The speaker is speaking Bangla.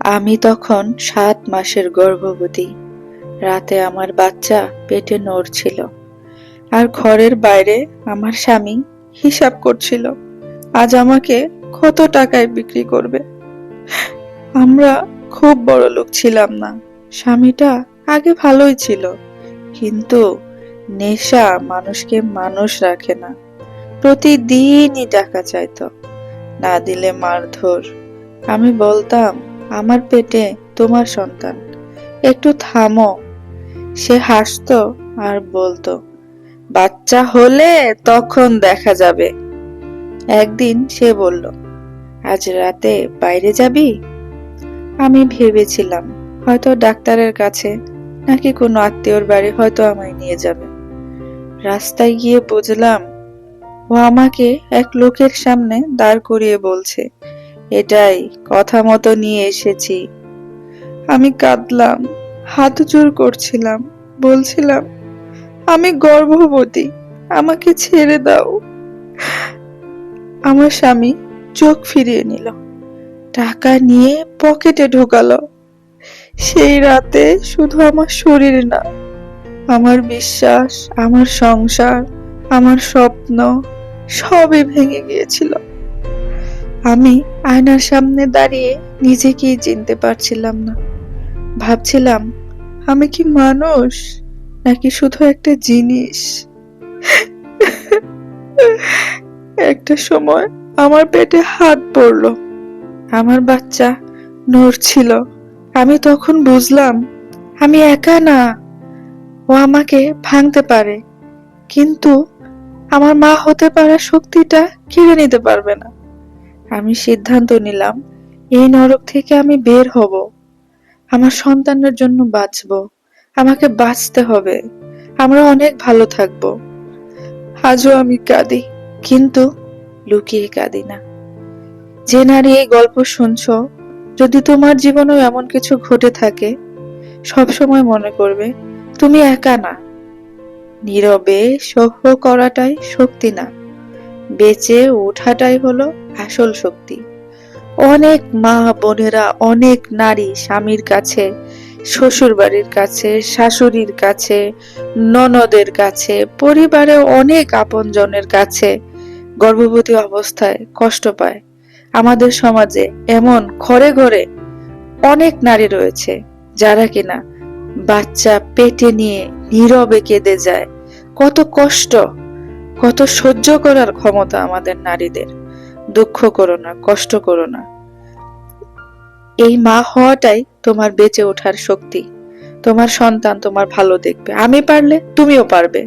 আমি তখন ৭ মাসের গর্ভবতী। রাতে আমার বাচ্চা পেটে নড়ছিল, আর ঘরের বাইরে আমার স্বামী হিসাব করছিল আজ আমাকে কত টাকায় বিক্রি করবে। আমরা খুব বড়লোক ছিলাম না। স্বামীটা আগে ভালোই ছিল, কিন্তু নেশা মানুষকে মানুষ রাখে না। প্রতিদিনই টাকা চাইতো, না দিলে মারধর। আমি বলতাম, আমার পেটে তোমার সন্তান, একটু থামো। সে হাসতো আর বলতো, বাচ্চা হলে তখন দেখা যাবে। একদিন সে বলল, আজ রাতে বাইরে যাবি? আমি ভেবেছিলাম হয়তো ডাক্তারের কাছে, নাকি কোনো আত্মীয়র বাড়ি হয়তো আমায় নিয়ে যাবে। রাস্তায় গিয়ে বুঝলাম ও আমাকে এক লোকের সামনে দাঁড় করিয়ে বলছে, এটাই কথা মতো নিয়ে এসেছি। আমি কাঁদলাম, হাত জোর করছিলাম, বলছিলাম, আমি গর্ভবতী, আমাকে ছেড়ে দাও। আমার স্বামী চোখ ফিরিয়ে নিল, টাকা নিয়ে পকেটে ঢোকালো। সেই রাতে শুধু আমার শরীর না, আমার বিশ্বাস, আমার সংসার, আমার স্বপ্ন সবই ভেঙে গিয়েছিল। আমি আয়নার সামনে দাঁড়িয়ে নিজেকেই চিনতে পারছিলাম না। ভাবছিলাম, আমি কি মানুষ, নাকি শুধু একটা জিনিস? একটা সময় আমার পেটে হাত পড়লো, আমার বাচ্চা নড়ছিল। আমি তখন বুঝলাম আমি একা না, ও আমাকে ভাঙতে পারে, কিন্তু আমার মা হতে পারার শক্তিটা কেড়ে নিতে পারবে না। আমি সিদ্ধান্ত নিলাম, এই নরক থেকে আমি বের হব, আমার সন্তানের জন্য বাঁচবো। আমাকে বাঁচতে হবে, আমরা অনেক ভালো থাকবো। আজও আমি কাঁদি, কিন্তু লুকিয়ে কাঁদি না। যে নারী এই গল্প শুনছো, যদি তোমার জীবনেও এমন কিছু ঘটে থাকে, সবসময় মনে করবে তুমি একা না। নীরবে সহ্য করাটাই শক্তি না, বেঁচে ওঠাটাই হলো আসল শক্তি। অনেক মা বোনেরা, অনেক নারী স্বামীর কাছে, শ্বশুর বাড়ির কাছে, শাশুড়ির কাছে, ননদের কাছে, পরিবারে অনেক আপনজনের কাছে গর্ভবতী অবস্থায় কষ্ট পায়। আমাদের সমাজে এমন ঘরে ঘরে অনেক নারী রয়েছে যারা কিনা বাচ্চা পেটে নিয়ে নীরবে কেঁদে যায়। কত কষ্ট, কত সহ্য করার ক্ষমতা আমাদের নারীদের। দুঃখ করো না, কষ্ট করো না। এই মা হওয়াটাই তোমার বেঁচে ওঠার শক্তি। তোমার সন্তান তোমার ভালো দেখবে, আমি পারলে তুমিও পারবে।